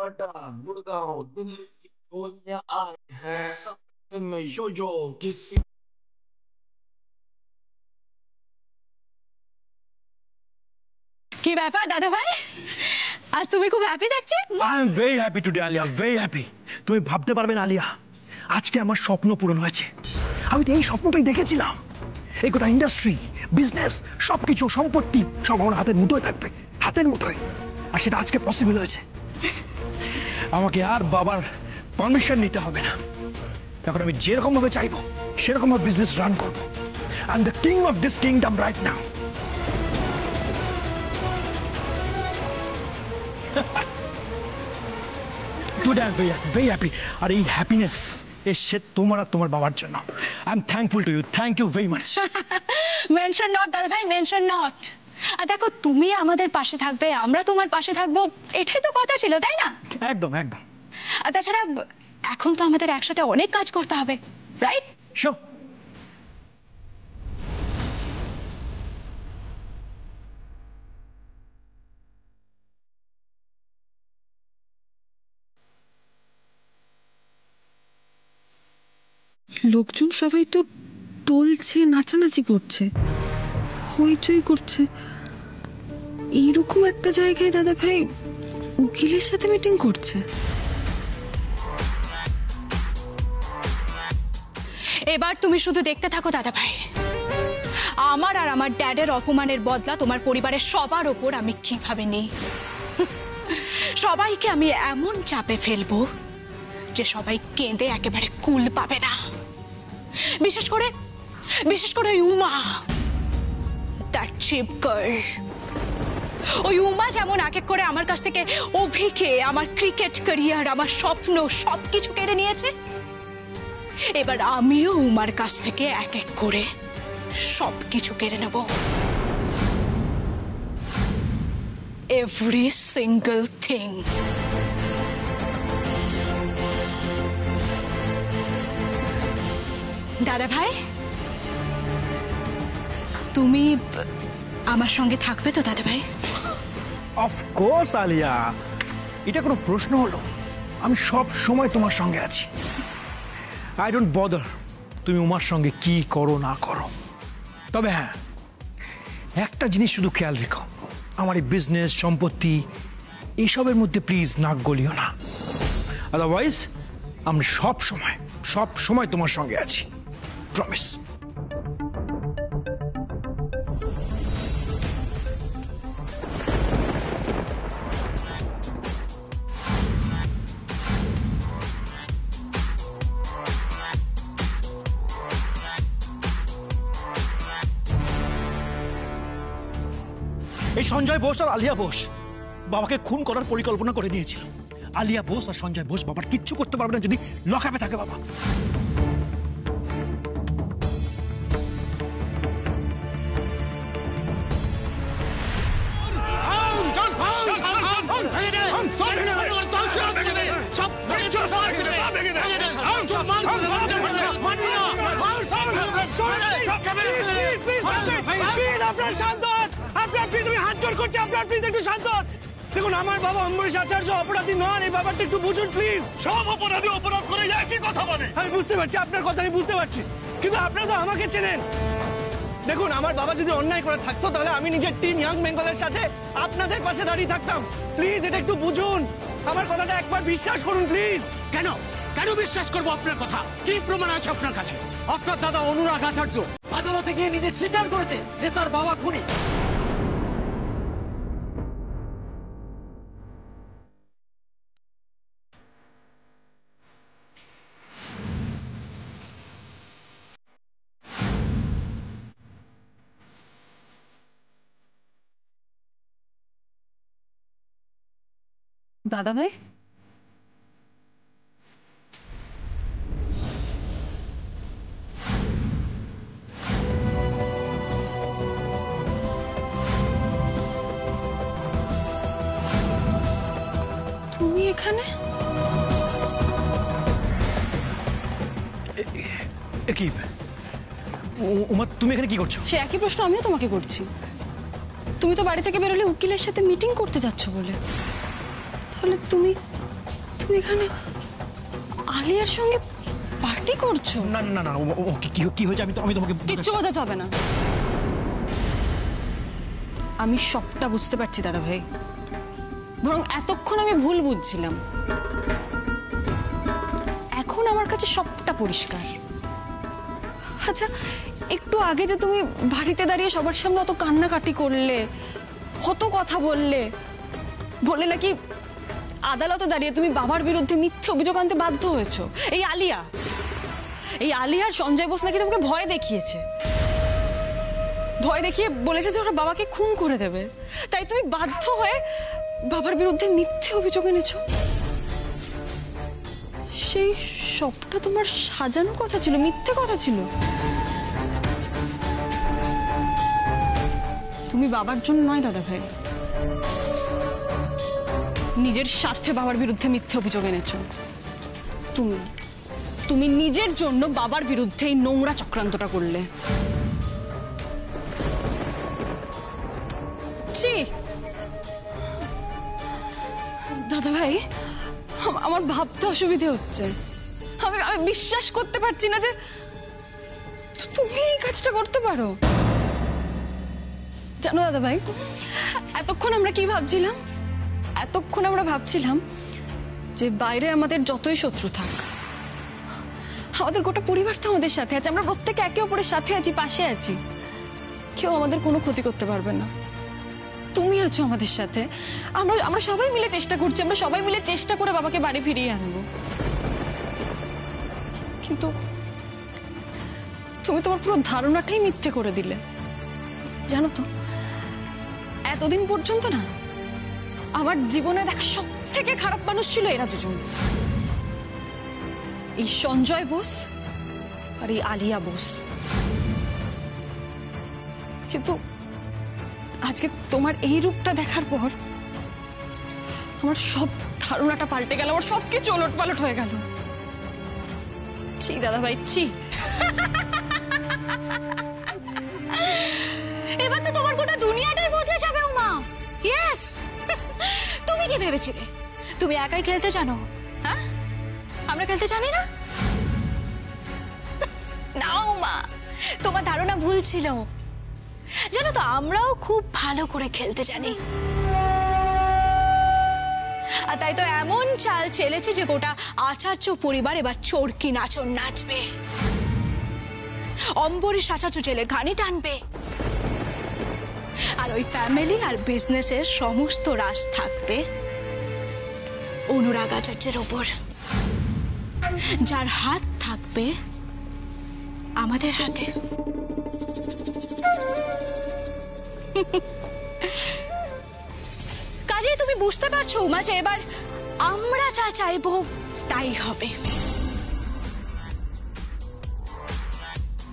कलकत्ता गुड़गांव दिल्ली दुनिया आए हैं सब में जो किसी কি ব্যাপার দাদা ভাই, আজ তুমি খুব হ্যাপি দেখছি। I am very happy today Alia, very happy. তুমি ভাবতে পারবে না আলিয়া, আজকে আমার স্বপ্ন পূরণ হয়েছে। আমি তো এই স্বপ্নটাই দেখেছিলাম, এই গোটা ইন্ডাস্ট্রি, বিজনেস, সবকিছু, সম্পত্তি সব আমার হাতের মুঠোয় থাকবে, হাতের মুঠোয়। আর সেটা আজকে পসিবল হয়েছে। আমাকে আর বাবার পারমিশন নিতে হবে না। এখন আমি যেরকম ভাবে চাইবো সেরকম ভাবে বিজনেস রান করবো। I am the king of this kingdom right now. Today I'm very happy. আর এই হ্যাপিনেস এসে তোমার আর তোমার বাবার জন্য। I am thankful to you, thank you very much. Mention not দাদা ভাই, মেনশন নট। আর দেখো, তুমি আমাদের পাশে থাকবে, আমরা তোমার পাশে থাকবো, এটাই তো কথা ছিল, তাই না? একদম একদম। আর তাছাড়া এখন তো আমাদের একসাথে অনেক কাজ করতে হবে, রাইট? শিওর। লোকজন সবাই তো টলছে, নাচানাচি করছে, হইচই করছে। এইরকম একটা জায়গায় দাদা ভাই উকিলের সাথে মিটিং করছে। এবার তুমি শুধু দেখতে থাকো দাদা ভাই, আমার আর আমার ড্যাডের অপমানের বদলা তোমার পরিবারের সবার ওপর আমি কিভাবে নিই। সবাইকে আমি এমন চাপে ফেলবো যে সবাই কেঁদে একেবারে কুল পাবে না। বিশেষ করে ওই উমা, দ্যাট চিপ গার্ল। ওই উমা যেমন এক এক করে আমার কাছ থেকে অভিকে, আমার ক্রিকেট ক্যারিয়ার, আমার স্বপ্ন সবকিছু কেড়ে নিয়েছে, এবার আমিও উমার কাছ থেকে এক এক করে সবকিছু কেড়ে নেব। Every single thing. দাদা ভাই, তুমি আমার সঙ্গে থাকবে তো দাদা ভাই? অফকোর্স আলিয়া, এটা কোনো প্রশ্ন হলো? আমি সব সময় তোমার সঙ্গে আছি। আই ডোন্ট বদার তুমি উমার সঙ্গে কি করো না করো। তবে হ্যাঁ, একটা জিনিস শুধু খেয়াল রেখো, আমার এই বিজনেস, সম্পত্তি এইসবের মধ্যে প্লিজ নাক গলিও না। আদারওয়াইজ আমি সব সময় তোমার সঙ্গে আছি, প্রমিস। এই সঞ্জয় বোস আর আলিয়া বোস বাবাকে খুন করার পরিকল্পনা করে নিয়েছিল। আলিয়া বোস আর সঞ্জয় বোস বাবার কিচ্ছু করতে পারবে না যদি লকআপে থাকে বাবা। দেখুন, আমার বাবা অম্বরীশ আচার্য অপরাধী নন, এই ব্যাপারটা একটু বুঝুন প্লিজ। সব অপরাধী অপরাধ করে যায়, কি কথা বলে? আমি বুঝতে পারছি আপনার কথা, আমি বুঝতে পারছি, কিন্তু আপনারা তো আমাকে চেনেন। দেখুন, আমার বাবা যদি অন্যায় করে থাকতো তাহলে আমি নিজের টিম ইয়াং বেঙ্গলের সাথে আপনাদের পাশে দাঁড়িয়ে থাকতাম। প্লিজ এটা একটু বুঝুন, আমার কথাটা একবার বিশ্বাস করুন প্লিজ। কেন বিশ্বাস করবো আপনার কথা? কি প্রমাণ আছে আপনার কাছে? আপনার দাদা অনুরাগ আচার্য আদালতে গিয়ে নিজে স্বীকার করেছে যে তার বাবা খুনি। দাদা ভাই, তুমি এখানে? কি উমা, তুমি এখানে কি করছো? সে একই প্রশ্ন আমিও তোমাকে করছি। তুমি তো বাড়ি থেকে বেরোলে উকিলের সাথে মিটিং করতে যাচ্ছ বলে, তাহলে তুমি তুমি এখানে আলিয়ার সঙ্গে পার্টি করছো? না না না, কি হয়েছে আমি তোমাকে কিচ্ছু বোঝাতে হবে না। আমি সবটা বুঝতে পারছি দাদা ভাই, বরং এতক্ষণ আমি ভুল বুঝছিলাম। এখন আমার কাছে সবটা পরিষ্কার। আচ্ছা, একটু আগে যে তুমি বাড়িতে দাঁড়িয়ে সবার সামনে অত কান্নাকাটি করলে, কত কথা বললে নাকি আদালতে দাঁড়িয়ে তুমি বাবার বিরুদ্ধে মিথ্যে অভিযোগ আনতে বাধ্য হয়েছো। এই আলিয়ার সঞ্জয় বোস নাকি তোমাকে ভয় দেখিয়েছে, ভয় দেখিয়ে বলেছে যে ওরা বাবাকে খুন করে দেবে, তাই তুমি বাধ্য হয়ে বাবার বিরুদ্ধে মিথ্যে অভিযোগ এনেছো। সেই সবটা তোমার সাজানো কথা ছিল, মিথ্যে কথা ছিল। তুমি বাবার জন্য নয় দাদা ভাই, নিজের স্বার্থে বাবার বিরুদ্ধে মিথ্যে অভিযোগ এনেছো। তুমি নিজের জন্য বাবার বিরুদ্ধে এই নোংরা চক্রান্তটা করলে। দাদা ভাই, আমার ভাবতে অসুবিধে হচ্ছে। আমি বিশ্বাস করতে পারছি না যে তুমি এই কাজটা করতে পারো। জানো দাদা ভাই, এতক্ষণ আমরা ভাবছিলাম যে বাইরে আমাদের যতই শত্রু থাক, আমাদের গোটা পরিবার তো আমাদের সাথে আছে, আমরা প্রত্যেকে একে অপরের সাথে আছি, পাশে আছি, কেউ আমাদের কোনো ক্ষতি করতে পারবে না। তুমি আছো আমাদের সাথে, আমরা সবাই মিলে চেষ্টা করছি, আমরা সবাই মিলে চেষ্টা করে বাবাকে বাড়ি ফিরিয়ে আনবো। কিন্তু তুমি তোমার পুরো ধারণাটাই মিথ্যে করে দিলে। জানো তো, এতদিন পর্যন্ত না আমার জীবনে দেখা সব থেকে খারাপ মানুষ ছিল এরা দুজন, এই সঞ্জয় বোস আর এই আলিয়া বোস। কিন্তু আজকে তোমার এই রূপটা দেখার পর আমার সব ধারণাটা পাল্টে গেল, আমার সবকিছু ওলট পালট হয়ে গেল। ছি দাদা ভাই, ছি। এবার তো তোমার গোটা দুনিয়াটাই বদলে যাবে উমা। ইয়েস। তুমি কি ভেবেছিলে তুমি একাই খেলতে জানো? হ্যাঁ, আমরা খেলতে জানি না? না উমা, তোমার ধারণা ভুল ছিল। জানো তো, আমরাও খুব ভালো করে খেলতে জানি, আর তাই তো এমন চাল চেলেছে যে গোটা আচার্য পরিবার এবার চরকি নাচন নাচবে, অম্বরীশ আচার্য জেলে ঘানি টানবে, আর ওই ফ্যামিলি আর বিজনেসের সমস্ত রাশ থাকবে অনুরাগ আচার্যের ওপর, যার হাত থাকবে আমাদের হাতে। কাজে তুমি বুঝতে পারছো উমা যে এবার আমরা যা চাইবো তাই হবে।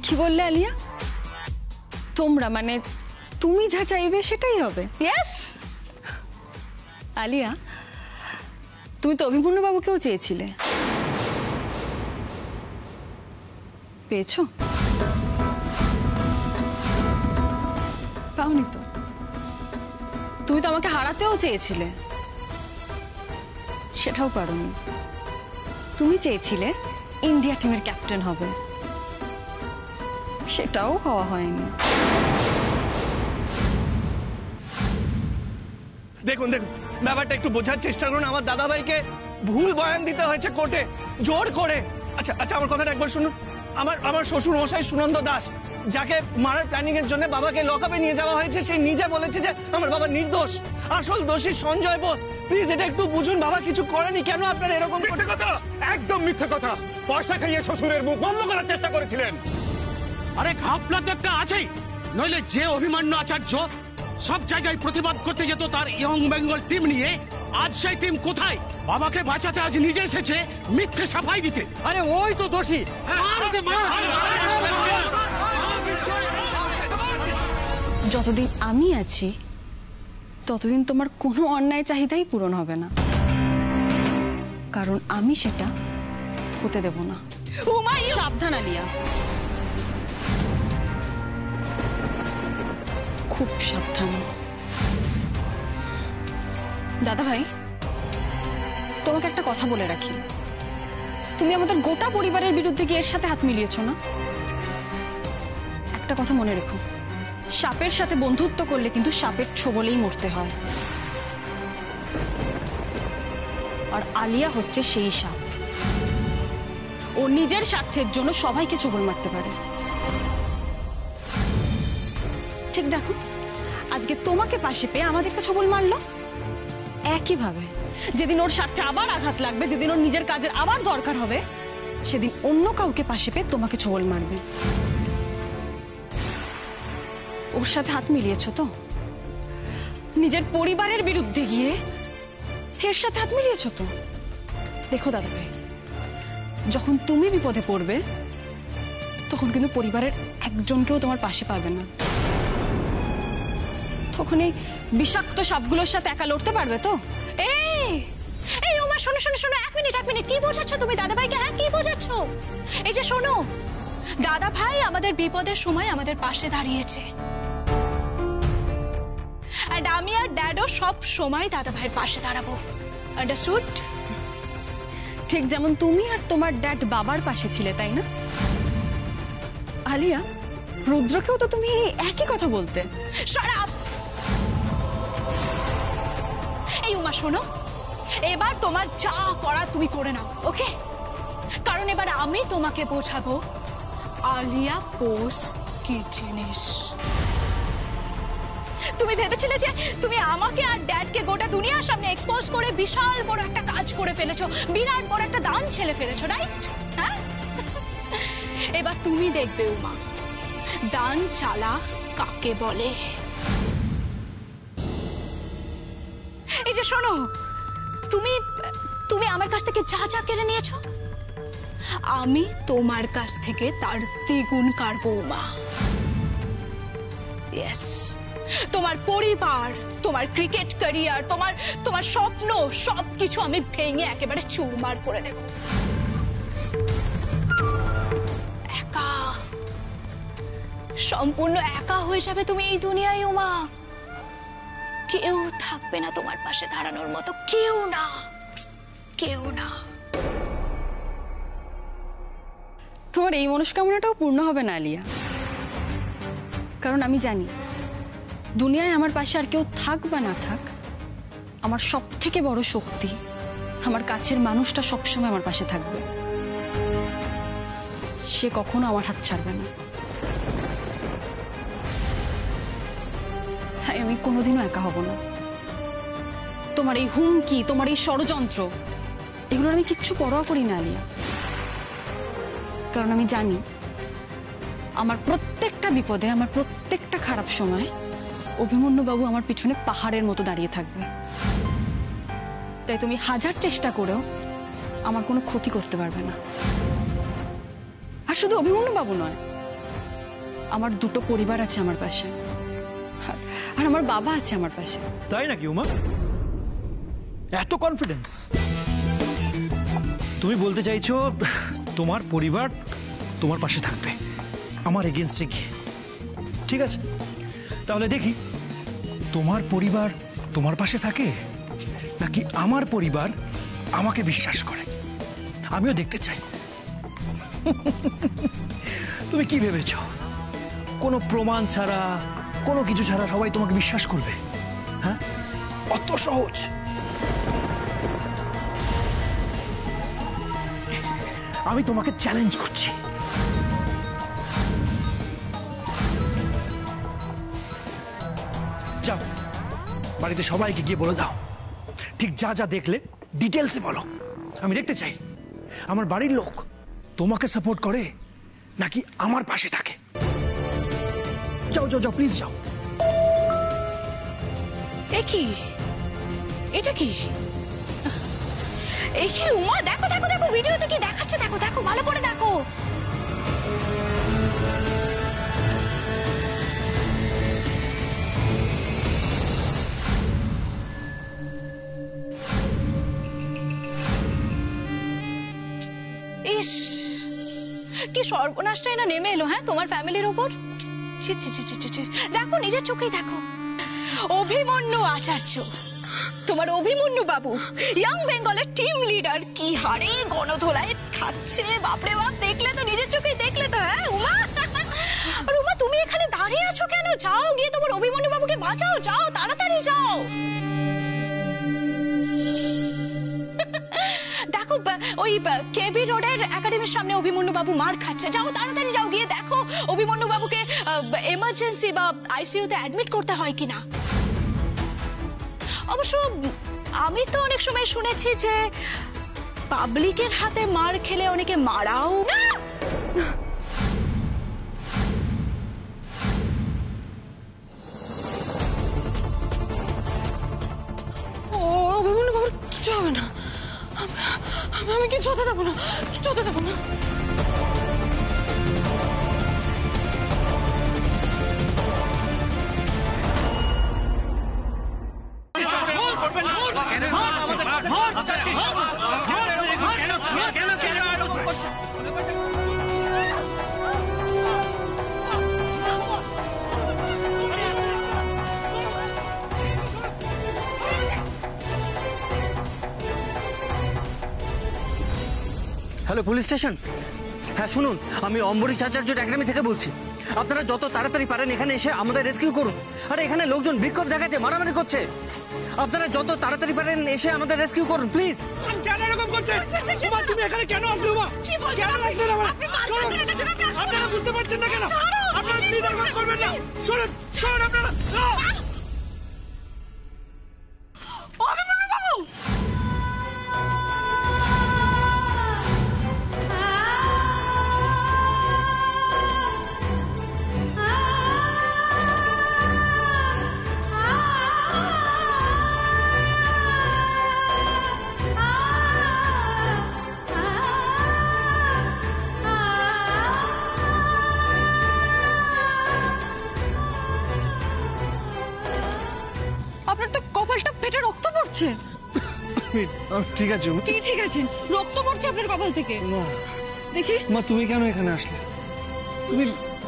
কি বললে আলিয়া? তোমরা মানে তুমি যা চাইবে সেটাই হবে? ইয়েস। আলিয়া, তুমি তো অভিপূর্ণ বাবুকেও চেয়েছিলে, পেয়েছো? পাওনি তো। তুমি তো আমাকে হারাতেও চেয়েছিলে, সেটাও পারোনি। তুমি চেয়েছিলে ইন্ডিয়া টিমের ক্যাপ্টেন হবে, সেটাও হওয়া হয়নি। দেখুন ব্যাপারটা একটু বোঝার চেষ্টা করুন। আমার দাদাভাইকে ভুল বয়ান দিতে হয়েছে কোর্টে জোর করে। আচ্ছা আমার কথাটা একবার শুনুন। আমার শ্বশুর মশাই সুনন্দ দাস, যাকে মারার প্ল্যানিং এর জন্য বাবাকে লকআপে নিয়ে যাওয়া হয়েছে, সে নিজে বলেছে যে আমার বাবা নির্দোষ। আসল দোষী সঞ্জয় বোস। প্লিজ এটা একটু বুঝুন, বাবা কিছু করেনি। কেন আপনারা এরকম মিথ্যে কথা? একদম মিথ্যে কথা। পয়সা খাইয়ে শ্বশুরের মুখ বন্ধ করার চেষ্টা করেছিলেন। আরে ঘাপলা তো একটা আছেই, নইলে যে অভিমান্য আচার্য সব জায়গায় প্রতিবাদ করতে যেত তার ইয়ং বেঙ্গল টিম নিয়ে, আজ সেই টিম কোথায়? বাবাকে বাঁচাতে আজ নিজে এসেছে মিথ্যে সাফাই দিতে। আরে ওই তো দোষী। যতদিন আমি আছি ততদিন তোমার কোনো অন্যায় চাহিদাই পূরণ হবে না, কারণ আমি সেটা হতে দেব না। সাবধান আলিয়া, খুব সাবধান। দাদা ভাই, তোমাকে একটা কথা বলে রাখি, তুমি আমাদের গোটা পরিবারের বিরুদ্ধে গিয়ে এর সাথে হাত মিলিয়েছো না? একটা কথা মনে রেখো, সাপের সাথে বন্ধুত্ব করলে কিন্তু সাপের ছোবলেই মরতে হয়। আর আলিয়া হচ্ছে সেই সাপ, ও নিজের স্বার্থের জন্য সবাইকে ছোবল মারতে পারে। ঠিক দেখো, আজকে তোমাকে পাশে পেয়ে আমাদেরকে ছোবল মারলো। একইভাবে যেদিন ওর স্বার্থে আবার আঘাত লাগবে, যেদিন ওর নিজের কাজের আবার দরকার হবে, সেদিন অন্য কাউকে পাশে পেয়ে তোমাকে ছোবল মারবে। ওর সাথে হাত মিলিয়েছো তো? নিজের পরিবারের বিরুদ্ধে গিয়ে এর সাথে হাত মিলিয়েছো তো? দেখো দাদা ভাই, যখন তুমি বিপদে পড়বে তখন কিন্তু পরিবারের একজনকেও তোমার পাশে পাবে না। তখন এই বিষাক্ত সাপগুলোর সাথে একা লড়তে পারবে তো? এই উমা, শোনো শোনো শোনো, এক মিনিট, কি বোঝাচ্ছ তুমি দাদা ভাইকে? হ্যাঁ, কি বোঝাচ্ছ? এই যে শোনো, দাদা ভাই আমাদের বিপদের সময় আমাদের পাশে দাঁড়িয়েছে, আর আমি আর ড্যাডও সব সময় দাদা ভাইয়ের পাশে দাঁড়াবো। আন্ডারস্টুড? ঠিক যেমন তুমি আর তোমার ড্যাড বাবার পাশে ছিলে, তাই না? আলিয়া, রুদ্রকেও তো তুমি একই কথা বলতে। Shut up! এই উমা শোনো, এবার তোমার যা করা তুমি করে নাও, ওকে? কারণ এবার আমি তোমাকে বোঝাবো আলিয়া পোস কি জিনিস। তুমি ভেবেছিলে যে তুমি আমাকে আর ড্যাডকে গোটা দুনিয়ার সামনে এক্সপোজ করে বিশাল বড় একটা কাজ করে ফেলেছো, বিরাট বড় একটা দান ছেলে ফেলেছো, রাইট? হ্যাঁ, এবার তুমি দেখবে উমা, দান চালা কাকে বলে। এই যে শোনো, তুমি তুমি আমার কাছ থেকে যা যা কেড়ে নিয়েছো, আমি তোমার কাছ থেকে তার দ্বিগুণ কাড়বো উমা। ইয়েস, তোমার পরিবার, তোমার ক্রিকেট ক্যারিয়ার, তোমার স্বপ্ন সবকিছু আমি ভেঙে একেবারে চুরমার করে দেব। একা, সম্পূর্ণ একা হয়ে যাবে তুমি এই দুনিয়ায় উমা। কেউ থাকবে না তোমার পাশে দাঁড়ানোর মতো, কেউ না, কেউ না। তোমার এই মনস্কামনাটাও পূর্ণ হবে না আলিয়া, কারণ আমি জানি দুনিয়ায় আমার পাশে আর কেউ থাক বা না থাক, আমার সব থেকে বড় শক্তি আমার কাছের মানুষটা সবসময় আমার পাশে থাকবে। সে কখনো আমার হাত ছাড়বে না। তাই আমি কোনোদিনও একা হব না। তোমার এই হুমকি, তোমার এই ষড়যন্ত্র, এগুলো আমি কিচ্ছু পরোয়া করি না আলিয়া, কারণ আমি জানি আমার প্রত্যেকটা বিপদে, আমার প্রত্যেকটা খারাপ সময় অভিমন্যু বাবু আমার পিছনে পাহাড়ের মতো দাঁড়িয়ে থাকবে। তাই তুমি হাজার চেষ্টা করেও আমার কোনো ক্ষতি করতে পারবে না। আর শুধু অভিমন্যু বাবু নয়, আমার দুটো পরিবার আছে আমার পাশে, আর আমার বাবা আছে আমার পাশে। তাই নাকি উমা? এত কনফিডেন্স? তুমি বলতে চাইছো তোমার পরিবার তোমার পাশে থাকবে আমার এগেইনস্টে গিয়ে? ঠিক আছে, তাহলে দেখি তোমার পরিবার তোমার পাশে থাকে নাকি আমার পরিবার আমাকে বিশ্বাস করে। আমিও দেখতে চাই। তুমি কি ভেবেছ কোনো প্রমাণ ছাড়া, কোনো কিছু ছাড়া সবাই তোমাকে বিশ্বাস করবে? হ্যাঁ, অত সহজ? আমি তোমাকে চ্যালেঞ্জ করছি। যাও, বাড়িতে সবাইকে গিয়ে বলে দাও, ঠিক যা যা দেখলে ডিটেলসে বলো। আমি দেখতে চাই আমার বাড়ির লোক তোমাকে সাপোর্ট করে নাকি আমার পাশে থাকে। যাও যাও যাও, প্লিজ যাও। এটা কি উমা? দেখো দেখো দেখো, ভিডিওতে কি দেখাচ্ছে, দেখো দেখো, ভালো করে দেখো। ইস, কি সর্বনাশটাই না নেমে এলো হ্যাঁ তোমার ফ্যামিলির উপর। দেখো, নিজের চোখেই দেখো, অভিমন্যু আচার্য তোমার অভিমন্যু বাবু ইয়াং বেঙ্গলের টিম লিডার কি হারে গণধোলায় খাচ্ছে, বাপরে বাপ, দেখলে তো, নিজের চোখে দেখলে তো। হ্যাঁ উমা, আর উমা তুমি এখানে দাঁড়িয়ে আছো কেন? যাও গিয়ে তোমার অভিমন্যু বাবুকে বাঁচাও, যাও তাড়াতাড়ি যাও। দেখো ওই কেবি রোডের একাডেমির সামনে অভিমন্যু বাবু মার খাচ্ছে, যাও তাড়াতাড়ি যাও, গিয়ে দেখো অভিমন্যু বাবুকে এমার্জেন্সি বা আইসিইউতে অ্যাডমিট করতে হয় কিনা। অবশ্য আমি তো অনেক সময় শুনেছি যে পাবলিকের হাতে মার খেলে অনেকে মারাও না। অভিমন্যু বাবুর কিছু হবে না, আমি কিছু হতে দেবো না, কিছু হতে দেবো না। হ্যালো পুলিশ স্টেশন, হ্যাঁ শুনুন, আমি অম্বরীশ আচার্য একাডেমি থেকে বলছি। আপনারা যত তাড়াতাড়ি পারেন এখানে এসে আমাদের রেস্কিউ করুন। আরে এখানে লোকজন বিক্ষোভ দেখাচ্ছে, মারামারি করছে। আপনারা যত তাড়াতাড়ি পারেন এসে আমাদের রেস্কিউ করুন প্লিজ। কেন এরকম করছে? তুমি এখানে কেন আসলে? কেন আসলে? আপনারা বুঝতে পারছেন না কেন? আপনারা প্লিজ এরকম করবেন না। শুনুন শুনুন, আপনারা অভিমন্যু বাবু, আপনার তো কপালটা ফেটে রক্ত পড়ছে। ঠিক আছে ঠিক আছে, রক্ত পড়ছে আপনার কপাল থেকে। দেখি মা, তুমি কেন এখানে আসলে?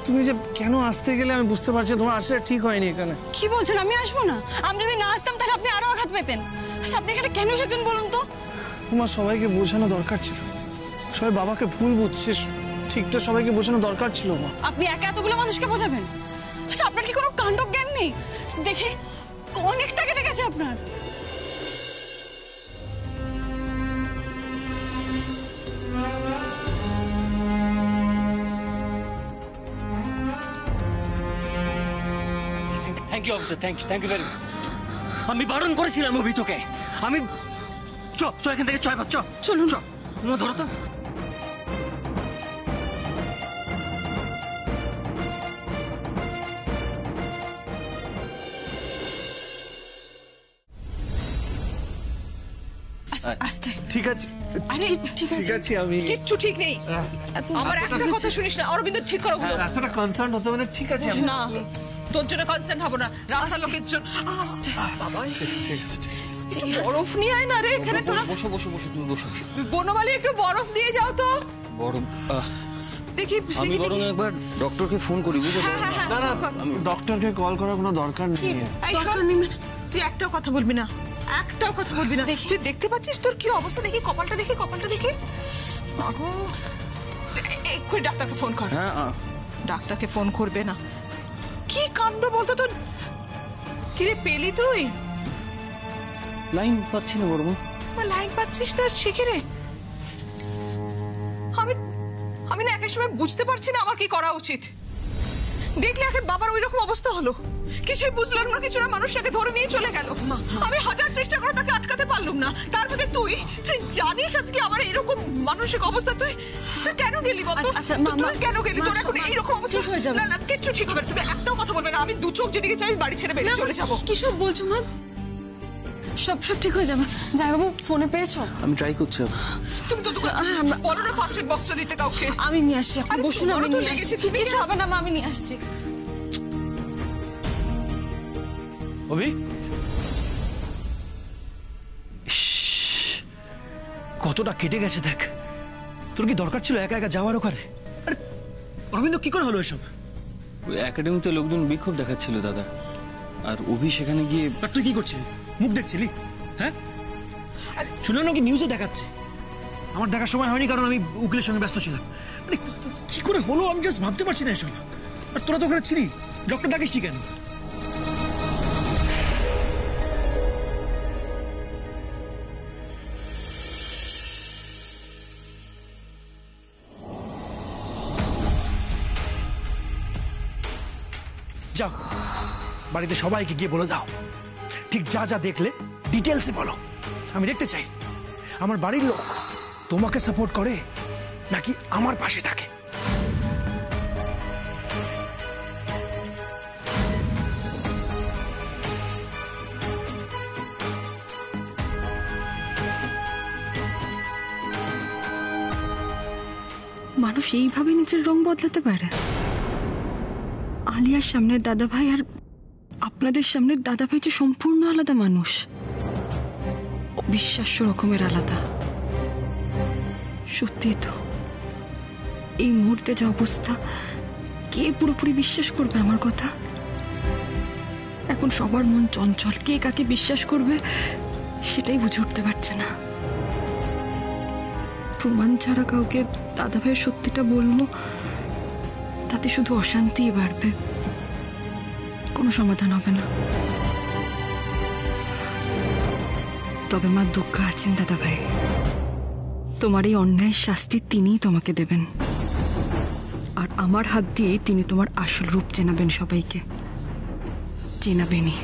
তুমি যে কেন আসতে গেলে আমি বুঝতে পারছি তোমার আসলে ঠিক হয়নি এখানে। কি বলছেন? আমি আসবো না? আমি যদি না আসতাম তাহলে আপনি আরো আঘাত পেতেন। আচ্ছা আপনি এখানে কেন এসেছেন বলুন তো? তোমার সবাইকে বোঝানো দরকার ছিল, সবাই বাবাকে ভুল বুঝছে, ঠিকটা সবাইকে বোঝানো দরকার ছিল মা। আপনি একা এতগুলো মানুষকে বোঝাবেন? আচ্ছা আপনার কি কোনো কাণ্ড জ্ঞান নেই? দেখে অনেকটা কেটে গেছে আপনার। Thank you officer, thank you very much. আমি বারণ করেছিলাম অভি তোকে। আমি চ এখান থেকে, চল চলুন, ধরো তো। আস্তে। ঠিক আছে, আরে ঠিক আছে, আমি কিচ্ছু ঠিক নেই। আমার একটা কথা শুনিস না, অরবিন্দ ঠিক করো গুলো। এতটা কনসার্ন হতে হবে না। ঠিক আছে, না তোর জন্য কনসার্ন হব না, রাস্তার লোকের জন্য। বাবা ঠিক আছে। একটু বরফ নিয়ে আয় না রে এখানে। তোরা বসো তুমি বসো। বনমালী একটু বরফ দিয়ে যাও তো। বরং দেখি আমি বরং একবার ডক্টরকে ফোন করি, বুঝলে? না না, ডক্টরকে কল করার কোনো দরকার নেই। তুই একটাও কথা বলবি না, একটাও কথা বলবি না। তুই দেখতে পাচ্ছিস তোর কি অবস্থা? দেখি কপালটা, দেখি কপালটা, দেখি। এক্ষুনি ডাক্তারকে ফোন কর। হ্যাঁ ডাক্তারকে ফোন করবে না? কি কাণ্ড বলতো তোর। কিরে পেলি তুই? লাইন পাচ্ছি না বড় মা। লাইন পাচ্ছিস না? শিখে রে। আমি না এক সময় বুঝতে পারছি না আমার কি করা উচিত। দেখলে আগে বাবার ওই রকম অবস্থা হলো, কিছুই বুঝলাম না, কিছু না, মানুষটাকে ধরে নিয়ে চলে গেল। আমি হাজার চেষ্টা করে তাকে আটকাতে পারলাম না। তার মধ্যে তুই জানিস আজকে আমার এরকম মানসিক অবস্থা। তুই কেন গেলি বল? আচ্ছা তুই কেন গেলি? তোর এখন এইরকম অবস্থা হয়ে যাবে। না, কিচ্ছু ঠিক হবে। তুমি একটাও কথা বলবে না। আমি দু চোখ যেদিকে চাই আমি বাড়ি ছেড়ে বেরিয়ে চলে যাবো। কি সব বলছো মা? সব ঠিক হয়ে যাবে। জামাইবাবু ফোনে পেয়েছো? আমি ট্রাই করছি। তুমি তো বলো না ফার্স্ট এড বক্সটা দিতে কাউকে। আমি নিয়ে আসছি, আপনি বসুন, আমি নিয়ে আসছি। তুমি কিছু হবে না মা, আমি নিয়ে আসছি। অভি, কতটা কেটে গেছে দেখ। তোর কি দরকার ছিল একা একা যাওয়ার ওখানে? অরবিন্দ, কি করে হলো এসব? ওই একাডেমিতে লোকজন বিক্ষোভ দেখাচ্ছিল দাদা, আর অভি সেখানে গিয়ে। আর তুই কি করছিলি? মুখ দেখছিলি? হ্যাঁ শুনলাম নাকি নিউজে দেখাচ্ছে। আমার দেখার সময় হয়নি, কারণ আমি উকিলের সঙ্গে ব্যস্ত ছিলাম। মানে কি করে হলো আমি জাস্ট ভাবতে পারছি না এসব। আর তোরা তো ওখানে ছিলি, ডক্টর ডাকিসনি কেন? যাও বাড়িতে সবাইকে গিয়ে বলে দাও, ঠিক যা যা দেখলে ডিটেলসে বলো। আমি দেখতে চাই আমার বাড়ির লোক তোমাকে সাপোর্ট করে নাকি আমার পাশে থাকে। মানুষ এইভাবে নিজের রং বদলাতে পারে? আলিয়ার সামনে দাদাভাই আর আপনাদের সামনে দাদাভাই যে সম্পূর্ণ আলাদা মানুষ, অবিশ্বাস্য রকমের আলাদা। সত্যি তো, এই মুহূর্তে যা অবস্থা, কে পুরোপুরি বিশ্বাস করবে আমার কথা? এখন সবার মন চঞ্চল, কে কাকে বিশ্বাস করবে সেটাই বুঝে উঠতে পারছে না। প্রমাণ ছাড়া কাউকে দাদাভাইয়ের সত্যিটা বলবো, তাতে শুধু অশান্তিই বাড়বে, কোনো সমাধান হবে না। তবে মা দুঃখ আছেন দাদাভাই, তোমার এই অন্যায়ের শাস্তি তিনিই তোমাকে দেবেন, আর আমার হাত দিয়েই তিনি তোমার আসল রূপ চেনাবেন, সবাইকে চেনাবেনই।